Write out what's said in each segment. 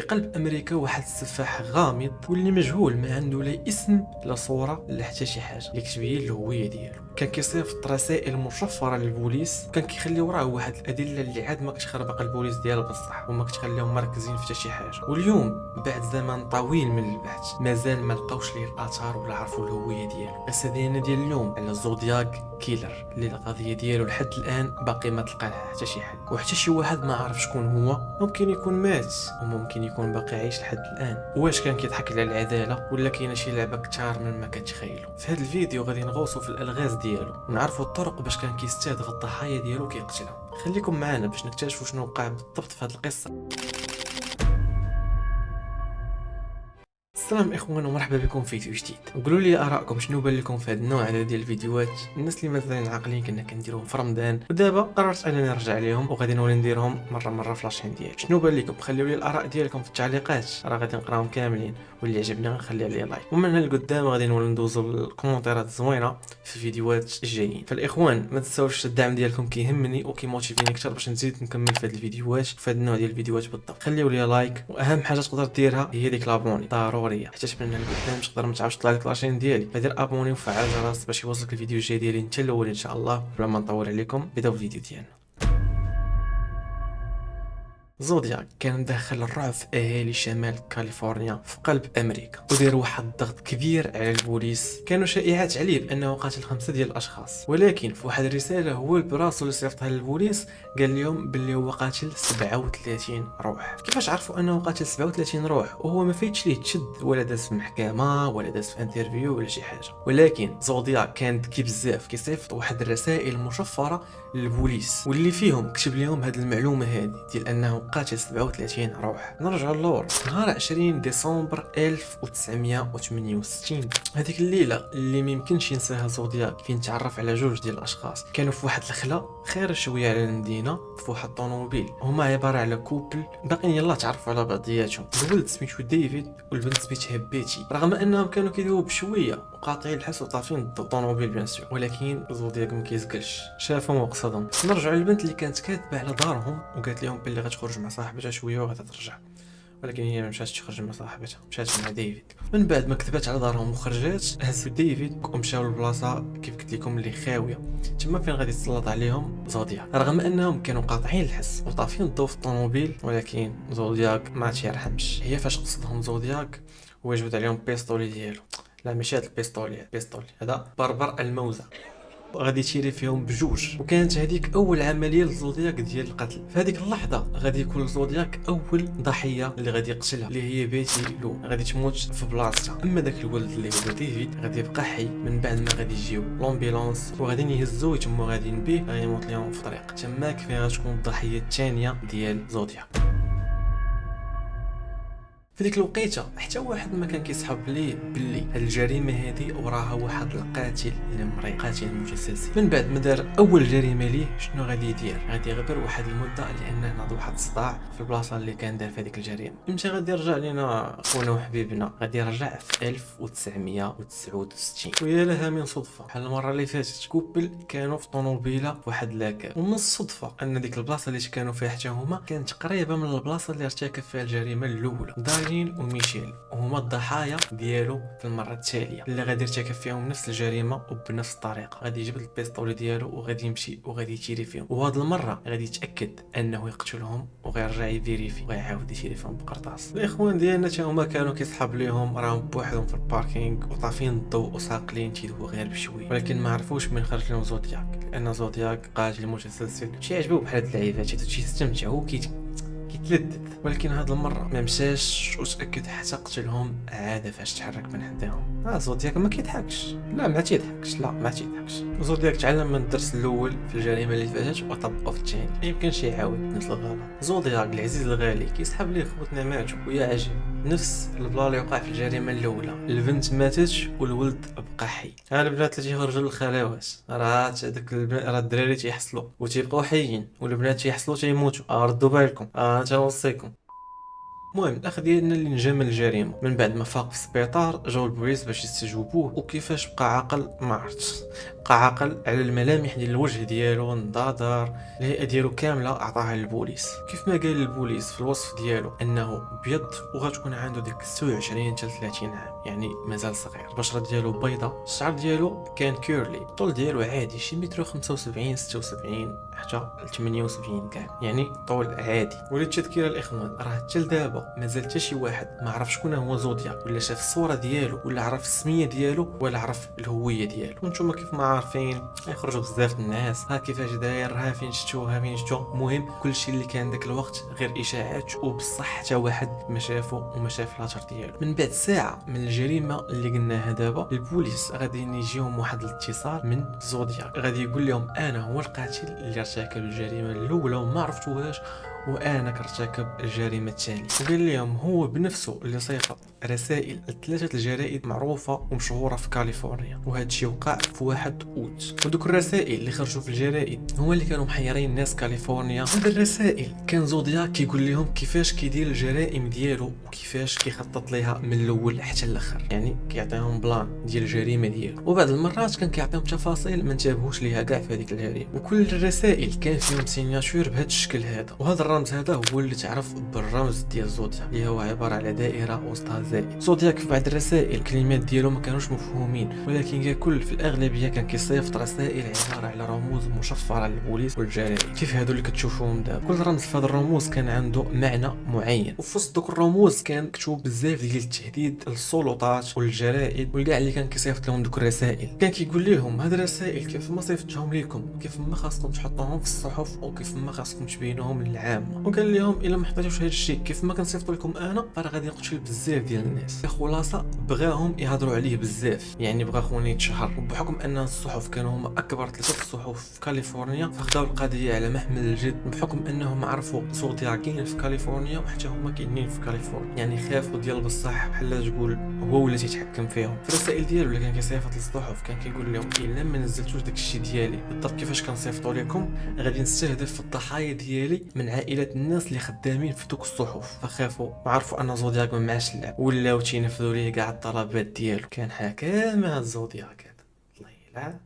في قلب امريكا واحد السفاح غامض واللي مجهول، ما عنده لا اسم لا صوره لا حتى شي حاجه اللي كتبين الهويه ديالو. كان كيصيفط رسائل مشفره للبوليس، وكان كيخلي وراه واحد الادله اللي عاد ما كتخربق البوليس ديال بصح وما كتخليهم مركزين في حتى شي حاجه. واليوم بعد زمن طويل من البحث مازال ما لقاوش ليه الاثار ولا عرفوا الهويه ديالو. القصه ديالنا ديال اليوم على زودياك كيلر اللي القضيه ديالو لحد الان باقي ما تلقى لها حتى شي حل، وحتى شي واحد ما عارف شكون هو. ممكن يكون مات وممكن يكون باقي عايش لحد الان. واش كان كيضحك على العداله ولا كاينه شي لعبه كثار من ما كتخيلوا؟ في هذا الفيديو غادي نغوصوا في الالغاز ديالو ونعرفوا الطرق باش كان كيستهدف الضحايا ديالو كيقتلهم. خليكم معنا باش نكتشفوا شنو وقع بالضبط في هذه القصه. السلام اخوان ومرحبا بكم في فيديو جديد. قولوا لي ارائكم شنو بان لكم في هذا النوع هذا ديال الفيديوهات. الناس اللي مازالين عاقلين كنا كنديروهم في رمضان، ودابا قررت انني نرجع ليهم وغادي نولي نديرهم مره في لاشين ديالي. شنو بان لكم؟ خليوا لي الاراء ديالكم في التعليقات، راه غادي نقراهم كاملين، واللي عجبني غنخلي عليه لايك. ومن هنا لقدام غادي نولي ندوزو بالكومونتيرات الزوينه في الفيديوهات الجايين. فالاخوان ما تنساوش الدعم ديالكم كيهمني وكيموتيفيني اكثر باش نزيد نكمل في هذه الفيديوهات في هذا النوع ديال الفيديوهات بالضبط. خليوا لي لايك، واهم حاجه تقدر ديرها هي ديك لابوني ضروريه، حيت من هنا لقدام تقدر ما تعاودش تطلع لك لاشين ديالي. فدير ابوني وفعل الجرس باش يوصلك الفيديو الجاي ديالي انت الاول ان شاء الله. بلا ما نطول عليكم بداو الفيديو ديالنا. زودياك كان مدخل الرعب في اهالي شمال كاليفورنيا في قلب امريكا، ودير واحد الضغط كبير على البوليس. كانوا شائعات عليه بانه قاتل 5 ديال الاشخاص، ولكن في واحد الرساله هو براسو اللي صيفطها للبوليس قال لهم باللي هو قاتل 37 روح. كيفاش عرفوا انه قاتل 37 روح وهو ما فايتش ليه تشد ولا داز في محكمه ولا داز في انترفيو ولا شي حاجه؟ ولكن زودياك كان ذكي بزاف، كيصيفط واحد الرسائل مشفره للبوليس واللي فيهم كتب لهم هذه المعلومه هذه ديال انه قاتل 37 روح. نرجع للور نهار 20 ديسمبر 1968. هذيك الليله اللي ما يمكنش ينساها زودياك، فين تعرف على جوج ديال الاشخاص كانوا في واحد الخلا خير شويه على المدينه في واحد الطوموبيل. هما عباره على كوبل باقيين يلاه تعرفوا على بعضياتهم. الولد سميتو ديفيد والبنت سميتها بيتي، رغم انهم كانوا كيدويو بشويه وقاطعين الحس وطافين الضوء الطوموبيل بيان سور، ولكن زودياك ما كيزقلش، شافهم وقصدهم. نرجعوا للبنت اللي كانت كاتبه على دارهم وقالت لهم بلي غتخرج مع صاحبتها شويه وغترجع، ولكن هي ما مشاتش تخرج مع صاحبتها، مشات مع ديفيد. من بعد ما كتبات على دارهم وخرجات، هزوا ديفيد ومشاو للبلاصه كيف قلت لكم اللي خاويه، تما فين غادي يتسلط عليهم زودياك. رغم انهم كانوا قاطعين الحس وطافين الضوء في الطوموبيل، ولكن زودياك ما تيرحمش. هي فاش قصدهم زودياك وجبد عليهم بيستولي ديالو، لا ماشي هاد البيستولي هذا بربر الموزه، غادي تيري فيهم بجوج. وكانت هذيك اول عمليه للزودياك ديال القتل. في هذيك اللحظه غادي يكون الزودياك اول ضحيه اللي غادي يقتلها، اللي هي بيتي لو، غادي تموت في بلاصتها. اما داك الولد اللي هو ديفيد غادي يبقى حي من بعد ما غادي يجيو لومبيلونس وغادي يهزوه يتمو غاديين بيه، غادي يموت لهم في الطريق. تماك فين غتكون الضحيه الثانيه ديال زودياك. في ديك الوقيته حتى واحد ما كان كيسحب ليه باللي هاد الجريمه هذه وراها واحد القاتل اللي مري، قاتل متسلسل. من بعد ما دار اول جريمه ليه شنو غادي يدير؟ غادي يغبر واحد المده لانه ناض واحد الصداع في البلاصه اللي كان دار في هذيك الجريمه. امتى غادي يرجع لينا خونا وحبيبنا؟ غادي يرجع في 1969. ويا لها من صدفه، بحال المره اللي فاتت كوبل كانوا في طوموبيله في واحد لاكار، ومن الصدفه ان ديك البلاصه اللي كانوا فيها حتى هما كانت قريبه من البلاصه اللي ارتكب فيها الجريمه الاولى. وميشيل وهما الضحايا ديالو في المره التاليه اللي غادي يرتكب فيهم نفس الجريمه وبنفس الطريقه. غادي يجيب البيستولي ديالو وغادي يمشي وغادي يتيري فيهم، وهاد المره غادي يتاكد انه يقتلهم وغيرجع يفيريفي ويعاود يتيري فيهم بقرطاس. الاخوان ديالنا تا هما كانوا كيسحب ليهم راهم بوحدهم في الباركينغ وطافين الضوء وساقلين تيدوي غير بشويه، ولكن ما عرفوش من خرج لهم زودياك، لان زودياك قاتل متسلسل شي عجبو بحال هاد اللعيبات تيستمتع هو كيتلذذ. ولكن هاد المره ما مشاش وتاكد حتى قتلهم عاد فاش تحرك من حداهم. زودياك ما كيضحكش، لا ما تيضحكش. زودياك تعلم من الدرس الاول في الجريمه اللي فاتت وطبقه في الثاني، ما يمكنش يعاود نفس الغلط. زودياك العزيز الغالي كيسحب ليه خوتنا ماتوا، ويا عجيب نفس البلا اللي وقع في الجريمه الاولى، البنت ماتت والولد بقى حي. ها البنات اللي تيخرجوا للخلاوات راه هذاك راه الدراري تيحصلوا وتيبقاو حيين، والبنات تيحصلوا تيموتوا. ردوا بالكم، توصيكم. المهم الاخ ديالنا اللي نجا من الجريمه من بعد ما فاق في السبيطار جاو البوليس باش يستجوبوه، وكيفاش بقى عاقل ما عرفتش. بقى عاقل على الملامح ديال الوجه ديالو، النظاظر، الهيئه ديالو كامله عطاها للبوليس. كيف ما قال البوليس في الوصف ديالو انه ابيض وغتكون عنده ديك 26 حتى 30 عام، يعني مازال صغير. البشره ديالو بيضاء، الشعر ديالو كان كيرلي، الطول ديالو عادي شي متر 75 76 حتى 78 كاع، يعني طول عادي. وللتذكير الاخوان، راه حتى لدابا مازال حتى شي واحد ما عرف شكون هو زودياك، ولا شاف الصوره ديالو، ولا عرف السميه ديالو، ولا عرف الهويه ديالو. وانتم كيف ما عارفين يخرجوا بزاف الناس، ها كيفاش داير، ها فين شفتو، ها فين شفتو. المهم كلشي اللي كان داك الوقت غير اشاعات، وبصح حتى واحد ما شافو وما شاف لاجر ديالو. من بعد ساعه من الجريمه اللي قلناها دابا، البوليس غادي يجيهم واحد الاتصال من زودياك، غادي يقول لهم انا هو القاتل اللي ارتكب الجريمه الاولى وما عرفتوهاش، وانا كرتكب الجريمه الثانيه. وقال لهم هو بنفسه اللي صيفط رسائل لثلاثه الجرائد معروفه ومشهوره في كاليفورنيا، وهذا الشيء وقع في 1 اوت. ودوك الرسائل اللي خرجوا في الجرائد هما اللي كانوا محيرين الناس كاليفورنيا. هاد الرسائل كان زودياك كيقول لهم كيفاش كيدير الجرائم ديالو وكيفاش كيخطط ليها من الاول حتى الاخر، يعني كيعطيهم بلان ديال الجريمه ديالو. وبعض المرات كان كيعطيهم تفاصيل ما انتبهوش ليها كاع في هذيك الجريمه. وكل الرسائل كان فيهم سيناتور بهذا الشكل هذا، وهذا الرمز هذا هو اللي تعرف بالرمز ديال زودياك، اللي هو عباره على دائره وسطها زائد. زودياك في بعض الرسائل الكلمات ديالو ما كانوش مفهومين، ولكن ككل في الاغلبيه كان كيصيفط رسائل عباره على رموز مشفره للبوليس والجرائد، كيف هادو اللي كتشوفوهم دابا. كل رمز في هذا الرموز كان عنده معنى معين، وفي وسط دوك الرموز كان مكتوب بزاف ديال التهديد للسلطات والجرائد والكاع اللي كان كيصيفط لهم دوك الرسائل. كان كيقول لهم هاد الرسائل كيف ما صيفطتهم لكم، كيف ما خاصكم تحطوهم في الصحف، وكيف ما خاصكم تبينوهم للعامه. وقال لهم الا ما حطيتوش هاد الشيء كيف ما كنصيفط لكم انا، راه غادي يقتل بزاف ديال الناس. خلاصه بغاهم يهضروا عليه بزاف، يعني بغا خوني يتشهر. وبحكم ان الصحف كانوا هما اكبر 3 الصحف في كاليفورنيا، فخداو القضيه على محمل الجد، بحكم انهم عرفوا زودياك كاين في كاليفورنيا وحتى هما كاينين في كاليفورنيا، يعني خافوا ديال بصح بحال تقول هو ولا تيتحكم فيهم. في الرسائل ديالو اللي كان كيصيفط للصحف كان كيقول لهم الا ما نزلتوش داك الشيء ديالي بالضبط كيفاش كنصيفطوا لكم، غادي نستهدف في الضحايا ديالي من عائلات الناس اللي خدامين في دوك الصحف. فخافوا وعرفوا ان زودياك ما معاش اللعب، ولاو تينفذوا ليه كاع الطلبات ديالو. كان حكام هاد زودياك هذا، الله يلعن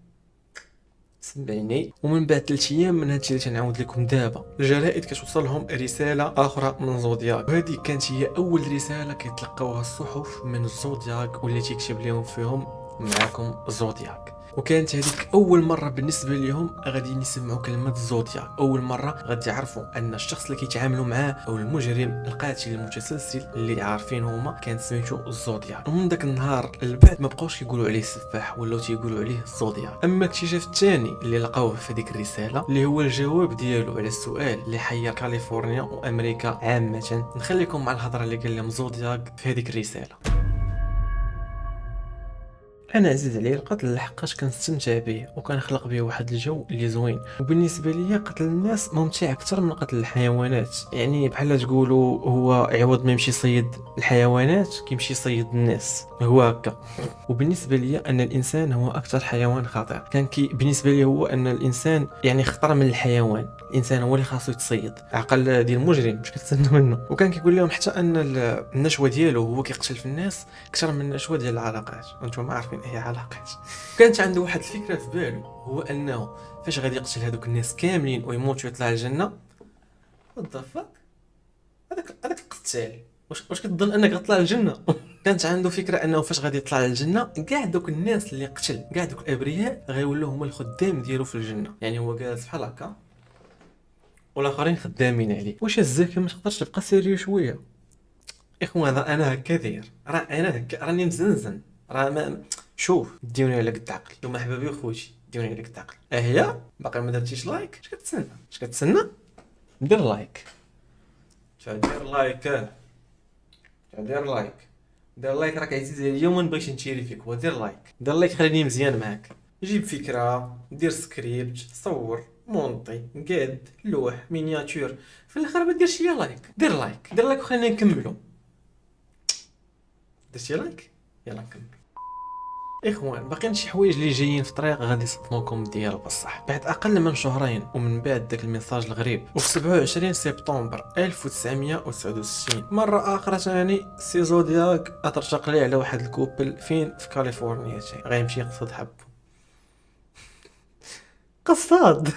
سمعني. ومن بعد 3 ايام من هادشي اللي تنعاود لكم دابا، الجرائد كتوصلهم رساله اخرى من زودياك، وهذه كانت هي اول رساله كيتلقاوها الصحف من زودياك، واللي تيكتب لهم فيهم معاكم زودياك. وكانت هذيك اول مره بالنسبه لهم غادي يسمعوا كلمه زودياك، اول مره غادي يعرفوا ان الشخص اللي كيتعاملوا معاه او المجرم القاتل المتسلسل اللي عارفين هما كان سميتو زودياك. ومن داك النهار البعد ما بقاوش يقولوا عليه السفاح، ولاو تيقولوا عليه زودياك. اما الاكتشاف الثاني اللي لقاوه في هذيك الرساله اللي هو الجواب ديالو على السؤال اللي حير كاليفورنيا وامريكا عامه. نخليكم مع الهضره اللي قال لهم زودياك في هذيك الرساله. انا عزيز عليا القتل لحقاش كنستمتع به وكنخلق به واحد الجو اللي زوين، وبالنسبه ليا قتل الناس ممتع اكثر من قتل الحيوانات. يعني بحال تقولوا هو عوض ما يمشي يصيد الحيوانات كيمشي يصيد الناس، هو هكا. وبالنسبه ليا ان الانسان هو اكثر حيوان خطير. كان بالنسبه لي هو ان الانسان يعني خطر من الحيوان، الانسان هو اللي خاصو يتصيد. عقل ديال المجرم مش كتستنى منه. وكان كيقول لهم حتى ان النشوه ديالو هو كيقتل في الناس اكثر من النشوه ديال العلاقات، وانتم عارفين اي علاقات. كانت عنده واحد الفكره في بالو، هو انه فاش غادي يقتل هذوك الناس كاملين ويموت ويطلع الجنه. وات هذاك القتال واش كتظن انك غتطلع الجنه؟ كانت عنده فكره انه فاش غادي يطلع الجنه كاع دوك الناس اللي قتل، كاع دوك الابرياء غيولوا هما الخدام ديالو في الجنه. يعني هو جالس بحال هكا والاخرين خدامين عليه. واش الزكاه ما تقدرش تبقى سيريو شويه؟ اخوان انا هكا داير، انا هكا راني مزنزن، راه ما شوف ديوني على قد عقلي. يوم حبابي وخوتي ديوني على قد عقلي. هي باقي ما درتيش لايك؟ اش كتسنى دير لايك، دير لايك، دير لايك راك عزيز عليا وما نبغيش نتيري فيك. ودير لايك، دير لايك خليني مزيان معاك. جيب فكره، دير سكريبت، صور، مونطي، قاد، لوح، مينياتور، في الاخر ما ديرش ليا لايك. دير لايك وخلينا نكملوا. درتي لايك؟ يلا نكمل. اخوان باقيين شي حوايج اللي جايين في الطريق غادي يصدموكم ديال بصح بعد اقل من شهرين ومن بعد داك الميساج الغريب. وفي 27 سبتمبر 1969 مره اخرى ثاني سي زودياك اترشق ليه على واحد الكوبل فين في كاليفورنيا غيمشي يقصد حبه. قصاد.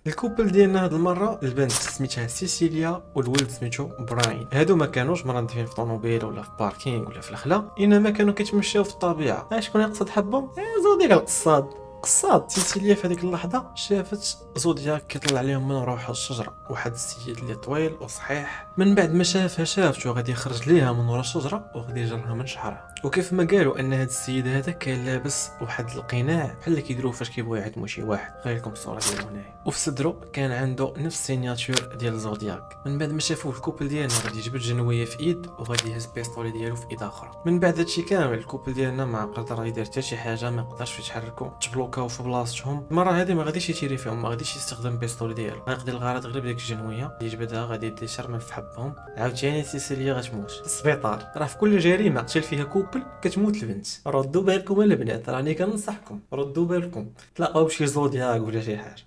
الكوبل ديالنا هاد المره البنت سميتها سيسيليا والولد سميتو براين. هادو ما كانوش مرندفين في طوموبيل ولا في باركينغ ولا في الخلا، انما كانوا كيتمشاو في الطبيعه. شكون يقصد حبهم؟ زوديك القصاد. قصاد سيسيليا في هذيك اللحظه شافت زودياك كيطلع عليهم من روح الشجره، واحد السيد اللي طويل وصحيح. من بعد ما شافته غادي يخرج ليها من ورا الشجره وغادي يجرها من شعرها. وكيف ما قالوا ان هذا السيد هذا كان لابس واحد القناع بحال اللي كيديروا فاش كيبغيو يعدموا شي واحد. خلي لكم الصوره ديالو هنايا. وفي صدرو كان عنده نفس سيناتور ديال زودياك. من بعد ما شافوه الكوبل ديالنا غادي يجبد جنويه في ايد وغادي يهز بيستولي ديالو في ايد اخرى. من بعد هادشي كامل الكوبل ديالنا ما قدر يدير حتى شي حاجه، ما قدرش يتحركوا، تبلوكاو في بلاصتهم. المره هذه ما غاديش يتيري فيهم، ما غاديش يستخدم بيستولي ديالو، غيقضي الغرض غير بديك الجنويه اللي يجبدها. غادي يدي شرمل في حبهم. عاوتاني سيسيليا غتموت في السبيطار. راه في كل جريمه قتل فيها كوبل كتموت البنت. ردوا بالكم البنات، راني كنصحكم ردوا بالكم. تلاقاو بشي زودياك ولا شي حاجه،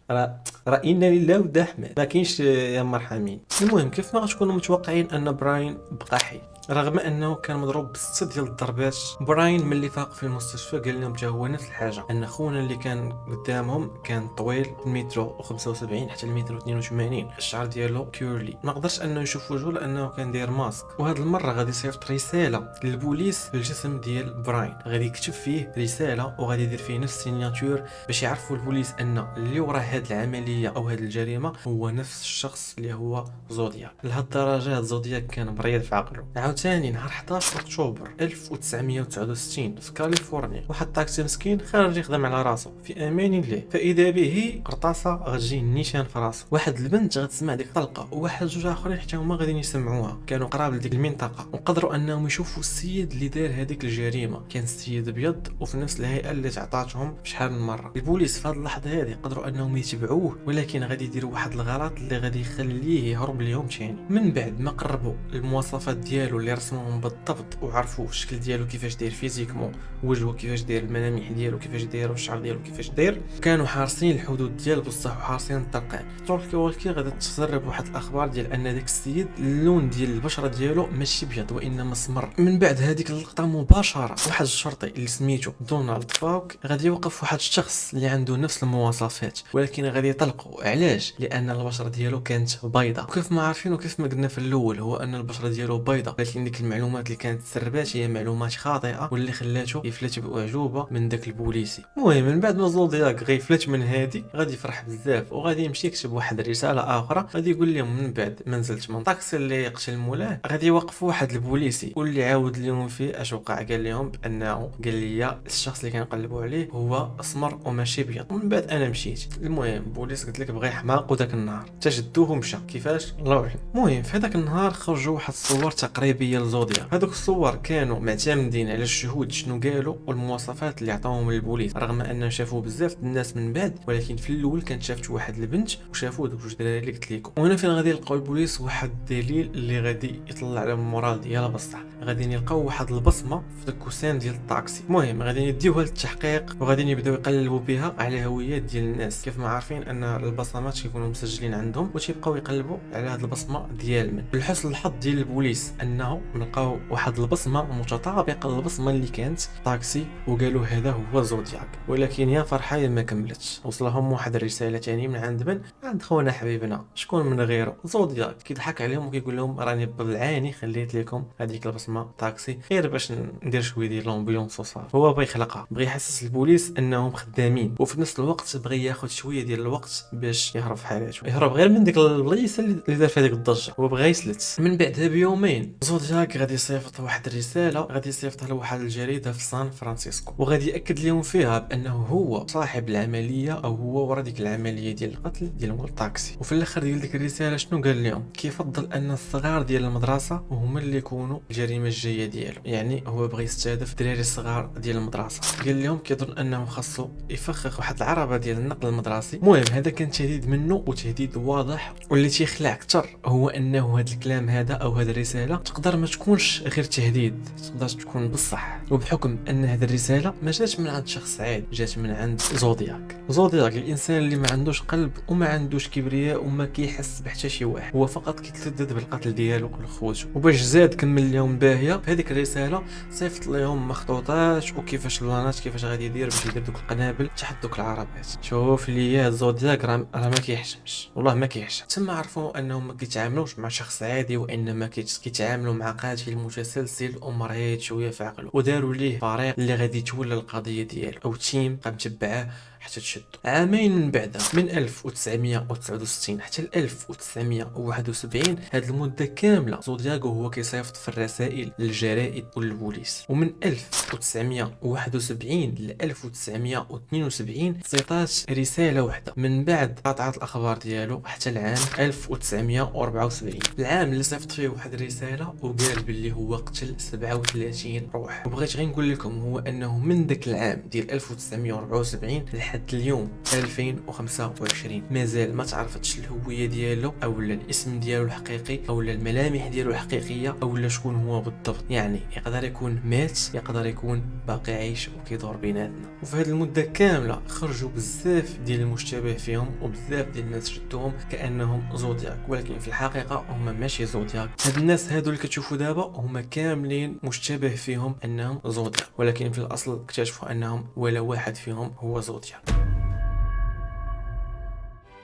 راه انا لله ودا احمد، ما كاينش يا مرحمين. المهم كيف ما غتكونوا متوقعين ان براين بقى حي رغم انه كان مضروب ب6 ديال الضربات. براين ملي فاق في المستشفى قال لهم حتى هو نفس الحاجه، ان خونا اللي كان قدامهم كان طويل متر و75 حتى المتر و82. الشعر ديالو كيورلي، ما قدرش انه يشوف وجهه لانه كان داير ماسك. وهاد المره غادي يصيفط رساله للبوليس بالجسم ديال براين، غادي يكتب فيه رساله وغادي يدير فيه نفس السيناتور باش يعرفوا البوليس ان اللي وراه هاد العمليه او هاد الجريمه هو نفس الشخص اللي هو زودياك. لهاد الدرجه هاد زودياك كان مريض في عقله. ثاني نهار 11 اكتوبر 1969 في كاليفورنيا، واحد الطاكسي مسكين خارج يخدم على راسو في امان الله، فاذا به قرطاسه غتجي النيشان في راسو. واحد البنت غتسمع ديك الطلقه، وواحد جوج اخرين حتى هما غاديين يسمعوها، كانوا قراب لديك المنطقه وقدروا انهم يشوفوا السيد اللي دار هذيك الجريمه. كان السيد ابيض وفي نفس الهيئه اللي تعطاتهم شحال من مره. البوليس في هذه اللحظه هذه قدروا انهم يتبعوه، ولكن غادي يديروا واحد الغلط اللي غادي يخليه يهرب ليهم ثاني. من بعد ما قربوا المواصفات ديالو اللي رسموهم بالضبط وعرفوا الشكل ديالو كيفاش داير فيزيكمون، وجهه كيفاش داير، الملامح ديالو كيفاش داير، والشعر ديالو كيفاش داير، كانوا حارسين الحدود ديال بصح وحارسين الطرقان. تولكي غادي تسرب واحد الاخبار ديال ان داك السيد اللون ديال البشره ديالو ماشي ابيض وانما اسمر. من بعد هذيك اللقطه مباشره واحد الشرطي اللي سميتو دونالد فاوك غادي يوقف واحد الشخص اللي عنده نفس المواصفات، ولكن غادي يطلقوا. علاش؟ لان البشره ديالو كانت بيضاء. وكيف ما عارفين وكيف ما قلنا في الاول هو ان البشره ديالو بيضاء، لكن ديك المعلومات اللي كانت تسربات هي معلومات خاطئه واللي خلاته يفلت باعجوبه من داك البوليسي. المهم من بعد ما زودياك غيفلت من هادي غادي يفرح بزاف وغادي يمشي يكتب واحد الرساله اخرى. غادي يقول لهم من بعد ما نزلت من الطاكسي اللي قتل مولاه غادي يوقفوا واحد البوليسي واللي عاود لهم فيه اش وقع. قال لهم بانه قال لي الشخص اللي كنقلبوا عليه هو اسمر وماشي ابيض. ومن بعد انا مشيت. المهم البوليس قلت لك بغى يحماق وداك النهار تشدوه ومشى. كيفاش؟ الله اعلم. المهم في هذاك النهار خرجوا واحد الصور تقريبيه لزودياك. هذوك الصور كانوا معتمدين على الشهود شنو قالوا والمواصفات اللي عطاوهم البوليس، رغم ان شافوا بزاف الناس من بعد، ولكن في الاول كانت شافت واحد البنت وشافوا دوك جوج دراري اللي قلت لكم. وهنا فين غادي يلقاو البوليس واحد الدليل اللي غادي يطلع لهم المورال ديالها بصح. غادي يلقاو واحد البصمه في داك الكوسان ديال الطاكسي. المهم غادي يديوها للتحقيق وغادي يبداو يقلبوا بها على هويات ديال الناس. كيف ما عارفين ان البصمات كيكونوا مسجلين عندهم وتيبقاو يقلبوا على هذه البصمه ديال من. بالحسن الحظ ديال البوليس انه لقاو واحد البصمه متطابقه للبصمه اللي كانت طاكسي وقالوا هذا هو زودياك. ولكن يا فرحه ما كملتش، وصلهم واحد الرساله ثاني من عند من؟ عند خونا حبيبنا شكون من غيره زودياك. كيضحك عليهم وكيقول لهم راني بالعاني خليت لكم هذيك البصمه طاكسي غير باش ندير شويه ديال لومبيونس وصافي. هو بغى يخلقها، بغى يحسس البوليس انهم خدامين، وفي نفس الوقت بغى ياخذ شويه ديال الوقت باش يهرب في حياته، يهرب غير من ديك البلايصه اللي دار فيها ديك الضجه. هو بغى يسلت. من بعدها بيومين زودياك غادي يصيفط واحد الرساله، غادي يصيفطها لواحد الجريده في سان فرانسيسكو، وغادي ياكد لهم فيها بانه هو صاحب العمليه او هو ورا ديك العمليه ديال القتل ديال مول الطاكسي. وفي الاخر ديال ديك الرساله شنو قال لهم؟ كيفضل ان الصغار ديال المدرسه هما اللي يكونوا الجريمه الجايه ديالو، يعني هو بغى يستهدف الدراري الصغار ديال المدرسه. قال لهم كيظن انه خاصو يفخخ واحد العربه ديال النقل المدرسي. المهم هذا كان تهديد منه وتهديد واضح، واللي تيخلع اكثر هو انه هذا الكلام هذا او هذه الرساله تقدر تقدر ما تكونش غير تهديد، تقدر تكون بصح. وبحكم ان هذه الرساله ما جاتش من عند شخص عادي، جات من عند زودياك. زودياك الانسان اللي ما عندوش قلب وما عندوش كبرياء وما كيحس بحتى شي واحد، هو فقط كيتلذذ بالقتل ديالو لخوته. وباش زاد كمل اليوم باهيه في هذيك الرساله، صيفط لهم مخطوطات وكيفاش البلانات كيفاش غادي يدير باش يدير دوك القنابل تحت دوك العربات. شوف لي زودياك راه ما كيحشمش، والله ما كيحشم. تما عرفوا انهم ما كيتعاملوش مع شخص عادي، وانما كيتعاملوا مع قاتل متسلسل ومريض شويه في عقله. وداروا ليه فريق اللي غادي يتولى القضيه ديالو، او تيم بقى متبعاه حتى تشدو. عامين من بعدها، من 1969 حتى ل 1971، هاد المده كامله زودياك وهو كيصيفط في الرسائل للجرائد والبوليس. ومن 1971 ل 1972 صيفط رساله واحده. من بعد قطعت الاخبار ديالو حتى العام 1974، العام اللي صيفط فيه واحد الرساله وقال باللي هو قتل 37 روح. وبغيت غير نقول لكم هو انه من ذاك العام ديال 1974 لحد اليوم 2025 مازال ما تعرفتش الهويه ديالو، او الاسم ديالو الحقيقي، او الملامح ديالو الحقيقيه، او شكون هو بالضبط. يعني يقدر يكون مات، يقدر يكون باقي عايش وكيدور بيناتنا. وفي هذه المده كامله خرجوا بزاف ديال المشتبه فيهم، وبزاف ديال الناس شدوهم كانهم زودياك، ولكن في الحقيقه هما ماشي زودياك. هاد الناس هادو اللي كتشوفوا دابا هما كاملين مشتبه فيهم انهم زودياك، ولكن في الاصل اكتشفوا انهم ولا واحد فيهم هو زودياك.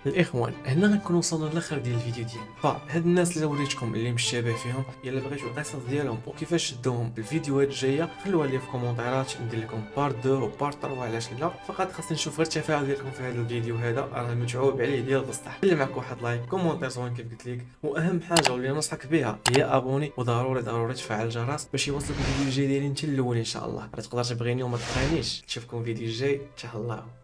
الاخوان، هنا غنكون وصلنا للاخر ديال الفيديو ديالنا. فهاد الناس اللي وريتكم اللي مشابه فيهم، يلا بغيتو القصص ديالهم وكيفاش شدوهم بالفيديوهات الجايه، خلوها لي في الكومونتيرات، ندير لكم بارت 2 وبارت 3 علاش لا. فقط خاصني نشوف غير التفاعل ديالكم في هذا الفيديو هذا، راه متعوب عليه ديال بصح. اللي معك واحد لايك، كومونتير زوين كيف قلت لك، واهم حاجه واللي ننصحك بها هي ابوني، وضروري تفعل الجرس باش يوصلك الفيديو الجاي ديالي انت الاول ان شاء الله. راه تقدر تبغيني وما تبغينيش. نشوفكم الفيديو الجاي ان شاء الله.